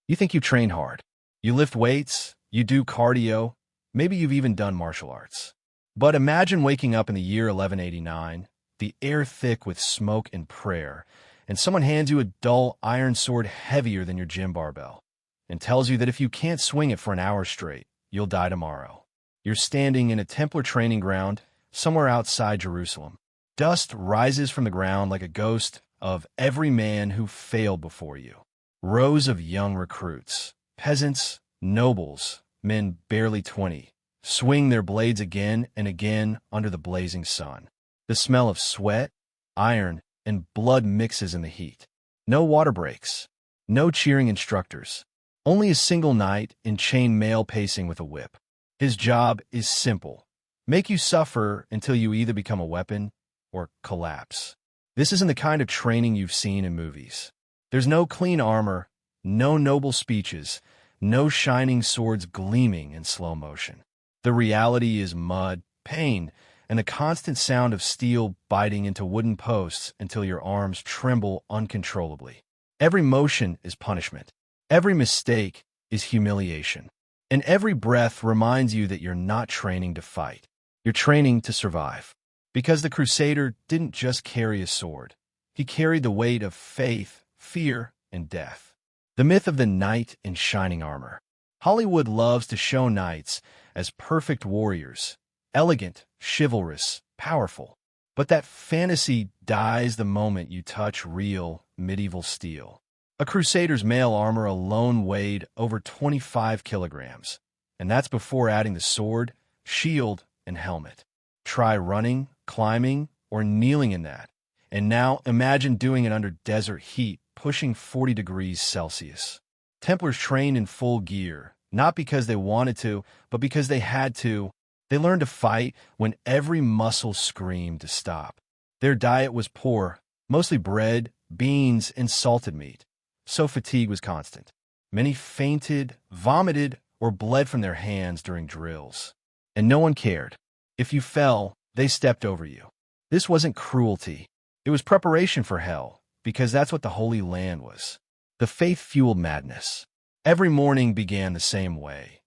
You think you train hard. You lift weights, you do cardio, maybe you've even done martial arts. But imagine waking up in the year 1189, the air thick with smoke and prayer, and someone hands you a dull iron sword heavier than your gym barbell, and tells you that if you can't swing it for an hour straight, you'll die tomorrow. You're standing in a Templar training ground somewhere outside Jerusalem. Dust rises from the ground like a ghost of every man who failed before you. Rows of young recruits, peasants, nobles, men barely 20, swing their blades again and again under the blazing sun. The smell of sweat, iron, and blood mixes in the heat. No water breaks, no cheering instructors, only a single knight in chain mail pacing with a whip. His job is simple: make you suffer until you either become a weapon or collapse. This isn't the kind of training you've seen in movies. There's no clean armor, no noble speeches, no shining swords gleaming in slow motion. The reality is mud, pain, and the constant sound of steel biting into wooden posts until your arms tremble uncontrollably. Every motion is punishment. Every mistake is humiliation. And every breath reminds you that you're not training to fight. You're training to survive. Because the Crusader didn't just carry a sword. He carried the weight of faith, fear, and death. The myth of the knight in shining armor. Hollywood loves to show knights as perfect warriors, elegant, chivalrous, powerful. But that fantasy dies the moment you touch real, medieval steel. A Crusader's mail armor alone weighed over 25 kilograms, and that's before adding the sword, shield, and helmet. Try running, climbing, or kneeling in that. And now imagine doing it under desert heat, pushing 40 degrees Celsius. Templars trained in full gear, not because they wanted to, but because they had to. They learned to fight when every muscle screamed to stop. Their diet was poor, mostly bread, beans, and salted meat. So fatigue was constant. Many fainted, vomited, or bled from their hands during drills. And no one cared. If you fell, they stepped over you. This wasn't cruelty. It was preparation for hell, because that's what the Holy Land was. The faith-fueled madness. Every morning began the same way.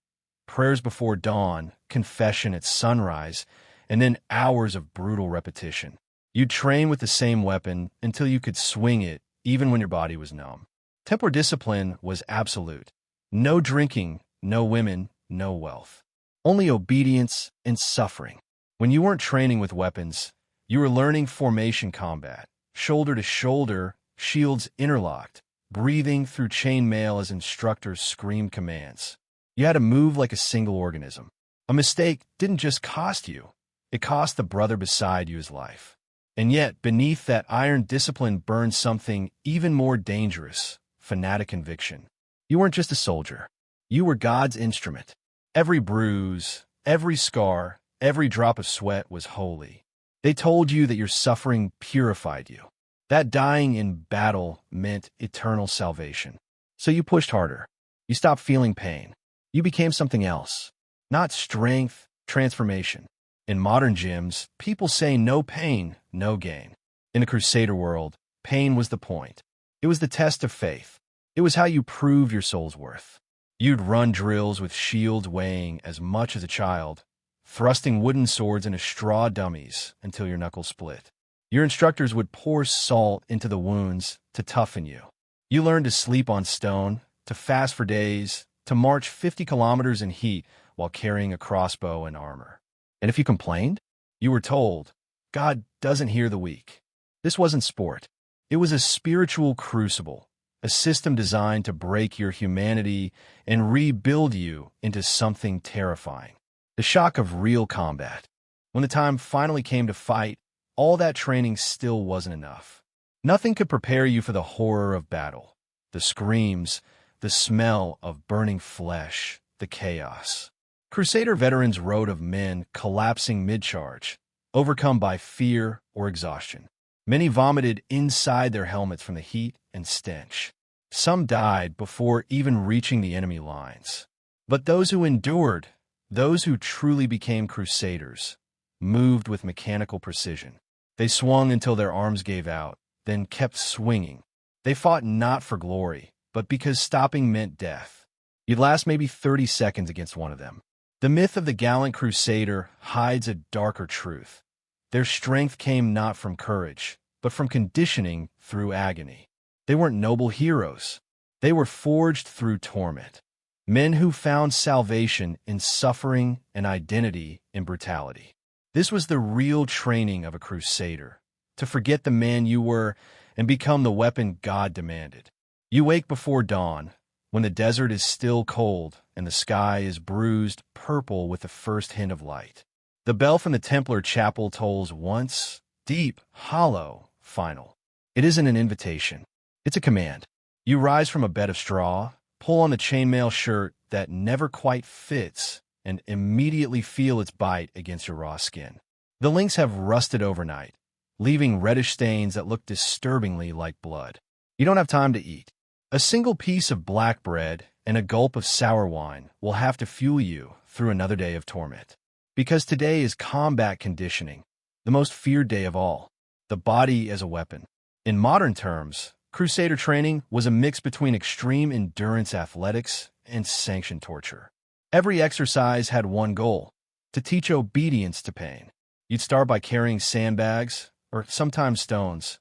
Prayers before dawn, confession at sunrise, and then hours of brutal repetition. You'd train with the same weapon until you could swing it, even when your body was numb. Templar discipline was absolute. No drinking, no women, no wealth. Only obedience and suffering. When you weren't training with weapons, you were learning formation combat, shoulder to shoulder, shields interlocked, breathing through chainmail as instructors screamed commands. You had to move like a single organism. A mistake didn't just cost you, it cost the brother beside you his life. And yet, beneath that iron discipline burned something even more dangerous: fanatic conviction. You weren't just a soldier. You were God's instrument. Every bruise, every scar, every drop of sweat was holy. They told you that your suffering purified you, that dying in battle meant eternal salvation. So you pushed harder. You stopped feeling pain. You became something else. Not strength, transformation. In modern gyms, people say no pain, no gain. In the Crusader world, pain was the point. It was the test of faith. It was how you proved your soul's worth. You'd run drills with shields weighing as much as a child, thrusting wooden swords into straw dummies until your knuckles split. Your instructors would pour salt into the wounds to toughen you. You learned to sleep on stone, to fast for days, to march 50 kilometers in heat while carrying a crossbow and armor. And if you complained, you were told, God doesn't hear the weak. This wasn't sport. It was a spiritual crucible, a system designed to break your humanity and rebuild you into something terrifying. The shock of real combat. When the time finally came to fight, all that training still wasn't enough. Nothing could prepare you for the horror of battle. The screams, the smell of burning flesh, the chaos. Crusader veterans wrote of men collapsing mid-charge, overcome by fear or exhaustion. Many vomited inside their helmets from the heat and stench. Some died before even reaching the enemy lines. But those who endured, those who truly became Crusaders, moved with mechanical precision. They swung until their arms gave out, then kept swinging. They fought not for glory, but because stopping meant death. You'd last maybe 30 seconds against one of them. The myth of the gallant Crusader hides a darker truth. Their strength came not from courage, but from conditioning through agony. They weren't noble heroes. They were forged through torment. Men who found salvation in suffering and identity in brutality. This was the real training of a Crusader, to forget the man you were and become the weapon God demanded. You wake before dawn, when the desert is still cold and the sky is bruised purple with the first hint of light. The bell from the Templar chapel tolls once, deep, hollow, final. It isn't an invitation. It's a command. You rise from a bed of straw, pull on the chainmail shirt that never quite fits, and immediately feel its bite against your raw skin. The links have rusted overnight, leaving reddish stains that look disturbingly like blood. You don't have time to eat. A single piece of black bread and a gulp of sour wine will have to fuel you through another day of torment. Because today is combat conditioning, the most feared day of all, the body as a weapon. In modern terms, Crusader training was a mix between extreme endurance athletics and sanctioned torture. Every exercise had one goal: to teach obedience to pain. You'd start by carrying sandbags, or sometimes stones,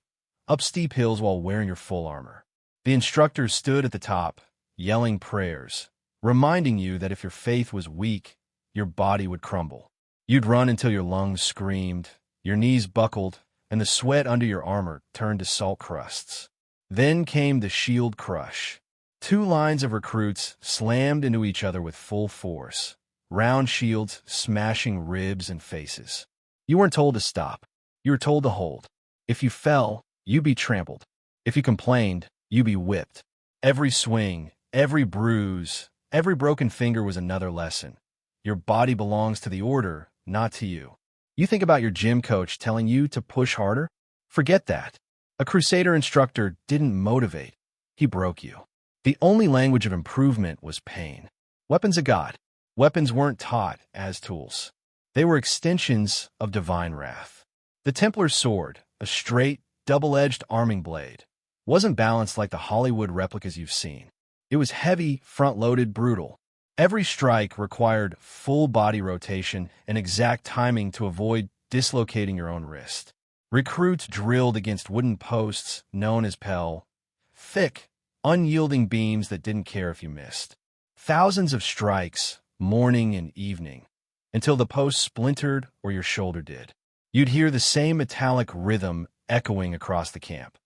up steep hills while wearing your full armor. The instructors stood at the top, yelling prayers, reminding you that if your faith was weak, your body would crumble. You'd run until your lungs screamed, your knees buckled, and the sweat under your armor turned to salt crusts. Then came the shield crush. Two lines of recruits slammed into each other with full force, round shields smashing ribs and faces. You weren't told to stop. You were told to hold. If you fell, you'd be trampled. If you complained, you'd be whipped. Every swing, every bruise, every broken finger was another lesson. Your body belongs to the order, not to you. You think about your gym coach telling you to push harder? Forget that. A Crusader instructor didn't motivate. He broke you. The only language of improvement was pain. Weapons of God. Weapons weren't taught as tools. They were extensions of divine wrath. The Templar sword, a straight, double-edged arming blade, wasn't balanced like the Hollywood replicas you've seen. It was heavy, front-loaded, brutal. Every strike required full body rotation and exact timing to avoid dislocating your own wrist. Recruits drilled against wooden posts known as pell, thick, unyielding beams that didn't care if you missed. Thousands of strikes, morning and evening, until the post splintered or your shoulder did. You'd hear the same metallic rhythm echoing across the camp,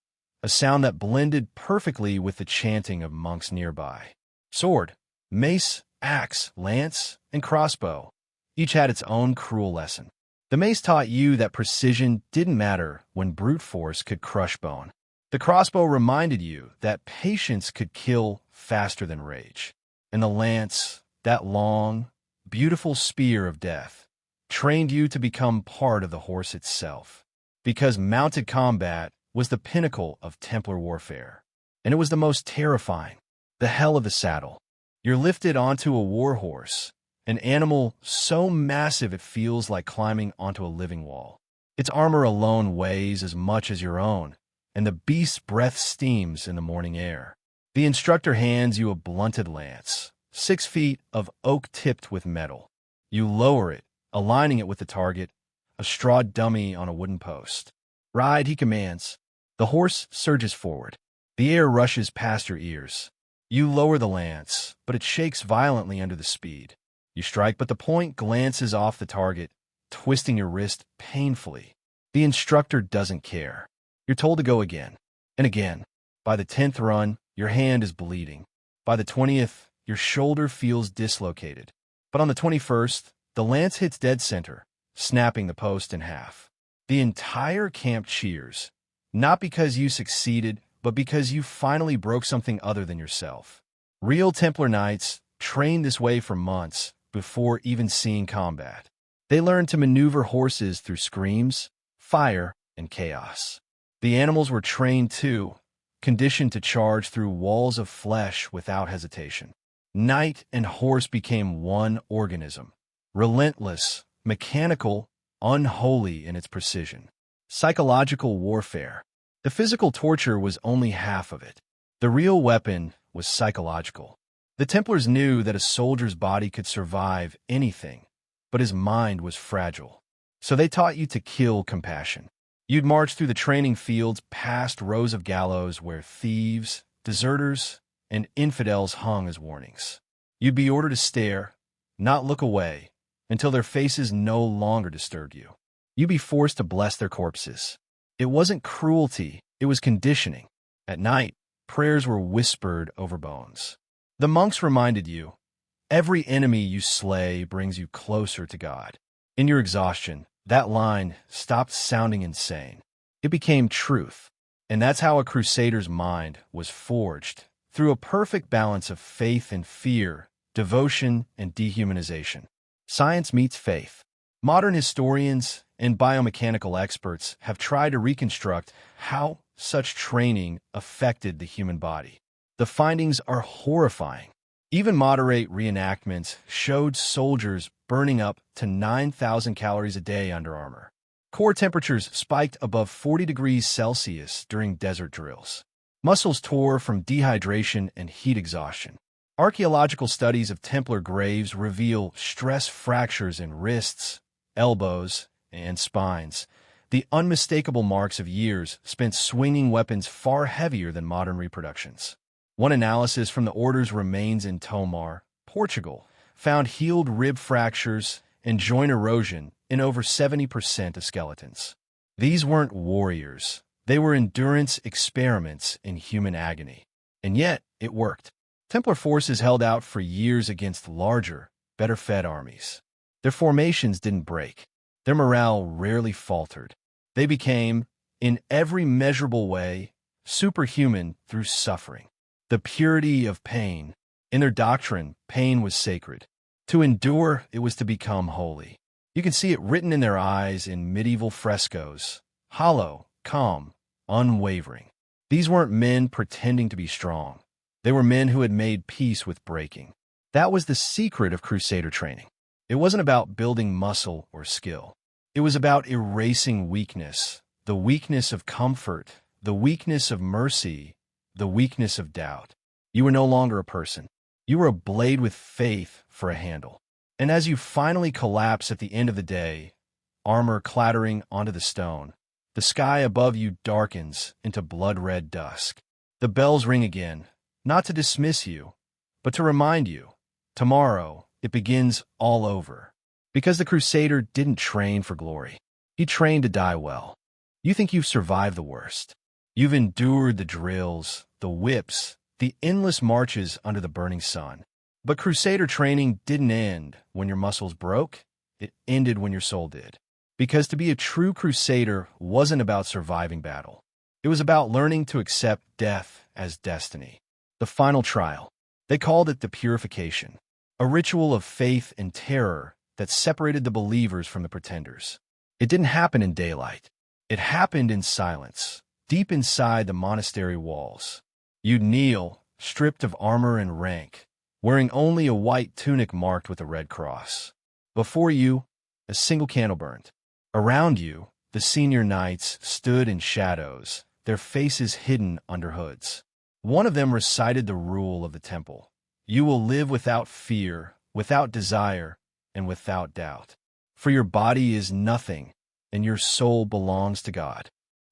a sound that blended perfectly with the chanting of monks nearby. Sword, mace, axe, lance, and crossbow each had its own cruel lesson. The mace taught you that precision didn't matter when brute force could crush bone. The crossbow reminded you that patience could kill faster than rage. And the lance, that long, beautiful spear of death, trained you to become part of the horse itself. Because mounted combat was the pinnacle of Templar warfare. And it was the most terrifying, the hell of the saddle. You're lifted onto a war horse, an animal so massive it feels like climbing onto a living wall. Its armor alone weighs as much as your own, and the beast's breath steams in the morning air. The instructor hands you a blunted lance, 6 feet of oak tipped with metal. You lower it, aligning it with the target, a straw dummy on a wooden post. Ride, he commands. The horse surges forward. The air rushes past your ears. You lower the lance, but it shakes violently under the speed. You strike, but the point glances off the target, twisting your wrist painfully. The instructor doesn't care. You're told to go again and again. By the 10th run, your hand is bleeding. By the 20th, your shoulder feels dislocated. But on the 21st, the lance hits dead center, snapping the post in half. The entire camp cheers, not because you succeeded, but because you finally broke something other than yourself. Real Templar Knights trained this way for months before even seeing combat. They learned to maneuver horses through screams, fire, and chaos. The animals were trained too, conditioned to charge through walls of flesh without hesitation. Knight and horse became one organism, relentless, mechanical, unholy in its precision. Psychological warfare. The physical torture was only half of it. The real weapon was psychological. The Templars knew that a soldier's body could survive anything, but his mind was fragile. So they taught you to kill compassion. You'd march through the training fields past rows of gallows where thieves, deserters, and infidels hung as warnings. You'd be ordered to stare, not look away, until their faces no longer disturbed you. You'd be forced to bless their corpses. It wasn't cruelty, it was conditioning. At night, prayers were whispered over bones. The monks reminded you, every enemy you slay brings you closer to God. In your exhaustion, that line stopped sounding insane. It became truth. And that's how a crusader's mind was forged, through a perfect balance of faith and fear, devotion and dehumanization. Science meets faith. Modern historians and biomechanical experts have tried to reconstruct how such training affected the human body. The findings are horrifying. Even moderate reenactments showed soldiers burning up to 9,000 calories a day under armor. Core temperatures spiked above 40 degrees Celsius during desert drills. Muscles tore from dehydration and heat exhaustion. Archaeological studies of Templar graves reveal stress fractures in wrists, elbows, and spines, the unmistakable marks of years spent swinging weapons far heavier than modern reproductions. One analysis from the order's remains in Tomar, Portugal, found healed rib fractures and joint erosion in over 70% of skeletons. These weren't warriors. They were endurance experiments in human agony. And yet, it worked. Templar forces held out for years against larger, better-fed armies. Their formations didn't break. Their morale rarely faltered. They became, in every measurable way, superhuman through suffering. The purity of pain. In their doctrine, pain was sacred. To endure, it was to become holy. You can see it written in their eyes in medieval frescoes. Hollow, calm, unwavering. These weren't men pretending to be strong. They were men who had made peace with breaking. That was the secret of Crusader training. It wasn't about building muscle or skill. It was about erasing weakness, the weakness of comfort, the weakness of mercy, the weakness of doubt. You were no longer a person. You were a blade with faith for a handle. And as you finally collapse at the end of the day, armor clattering onto the stone, the sky above you darkens into blood-red dusk. The bells ring again, not to dismiss you, but to remind you, tomorrow it begins all over. Because the Crusader didn't train for glory. He trained to die well. You think you've survived the worst. You've endured the drills, the whips, the endless marches under the burning sun. But Crusader training didn't end when your muscles broke. It ended when your soul did. Because to be a true Crusader wasn't about surviving battle. It was about learning to accept death as destiny. The final trial. They called it the purification, a ritual of faith and terror that separated the believers from the pretenders. It didn't happen in daylight. It happened in silence, deep inside the monastery walls. You'd kneel, stripped of armor and rank, wearing only a white tunic marked with a red cross. Before you, a single candle burned. Around you, the senior knights stood in shadows, their faces hidden under hoods. One of them recited the rule of the temple. You will live without fear, without desire, and without doubt. For your body is nothing, and your soul belongs to God.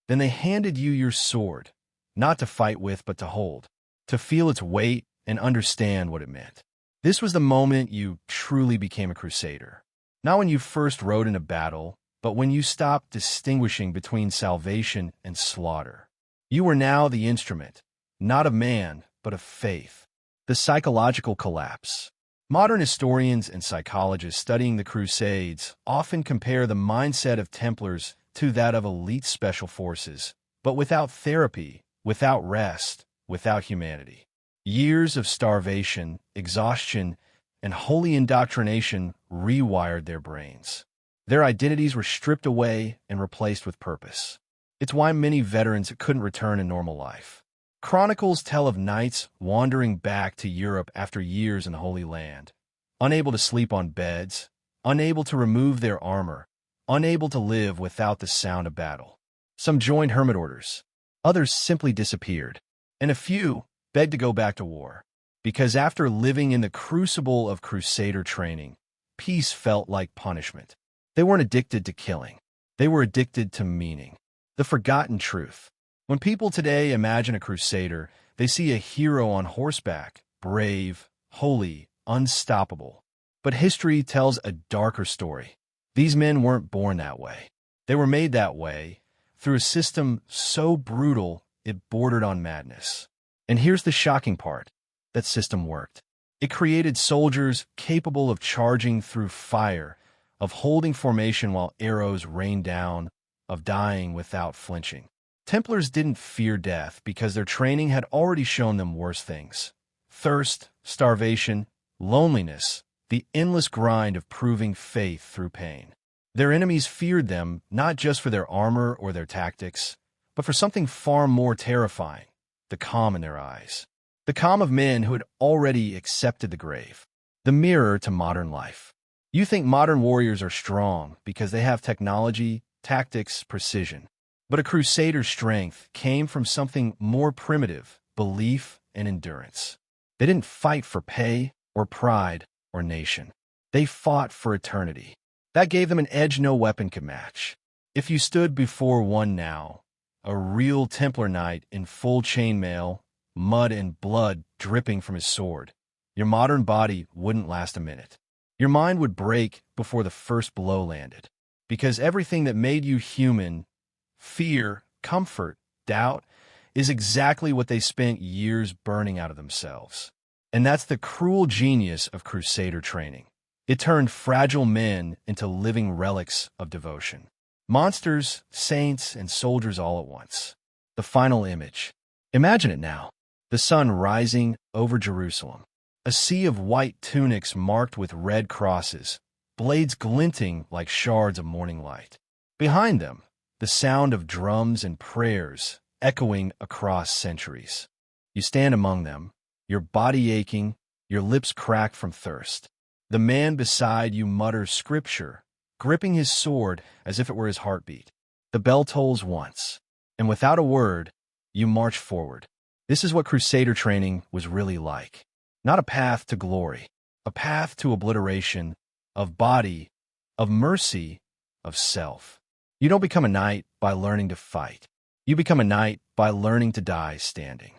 Then they handed you your sword, not to fight with but to hold, to feel its weight and understand what it meant. This was the moment you truly became a crusader. Not when you first rode in a battle, but when you stopped distinguishing between salvation and slaughter. You were now the instrument, not of man, but of faith. The psychological collapse. Modern historians and psychologists studying the Crusades often compare the mindset of Templars to that of elite special forces, but without therapy, without rest, without humanity. Years of starvation, exhaustion, and holy indoctrination rewired their brains. Their identities were stripped away and replaced with purpose. It's why many veterans couldn't return to normal life. Chronicles tell of knights wandering back to Europe after years in the Holy Land, unable to sleep on beds, unable to remove their armor, unable to live without the sound of battle. Some joined hermit orders. Others simply disappeared. And a few, begged to go back to war. Because after living in the crucible of Crusader training, peace felt like punishment. They weren't addicted to killing. They were addicted to meaning. The forgotten truth. When people today imagine a Crusader, they see a hero on horseback, brave, holy, unstoppable. But history tells a darker story. These men weren't born that way. They were made that way through a system so brutal it bordered on madness. And here's the shocking part. That system worked. It created soldiers capable of charging through fire, of holding formation while arrows rained down, of dying without flinching. Templars didn't fear death because their training had already shown them worse things. Thirst, starvation, loneliness, the endless grind of proving faith through pain. Their enemies feared them not just for their armor or their tactics, but for something far more terrifying, the calm in their eyes. The calm of men who had already accepted the grave. The mirror to modern life. You think modern warriors are strong because they have technology, tactics, precision. But a Crusader's strength came from something more primitive, belief and endurance. They didn't fight for pay or pride or nation. They fought for eternity. That gave them an edge no weapon could match. If you stood before one now, a real Templar Knight in full chainmail, mud and blood dripping from his sword, your modern body wouldn't last a minute. Your mind would break before the first blow landed. Because everything that made you human, fear, comfort, doubt, is exactly what they spent years burning out of themselves. And that's the cruel genius of Crusader training. It turned fragile men into living relics of devotion. Monsters, saints, and soldiers all at once. The final image. Imagine it now. The sun rising over Jerusalem. A sea of white tunics marked with red crosses, blades glinting like shards of morning light. Behind them, the sound of drums and prayers echoing across centuries. You stand among them, your body aching, your lips cracked from thirst. The man beside you mutters scripture, gripping his sword as if it were his heartbeat. The bell tolls once, and without a word, you march forward. This is what Crusader training was really like. Not a path to glory, a path to obliteration, of body, of mercy, of self. You don't become a knight by learning to fight. You become a knight by learning to die standing.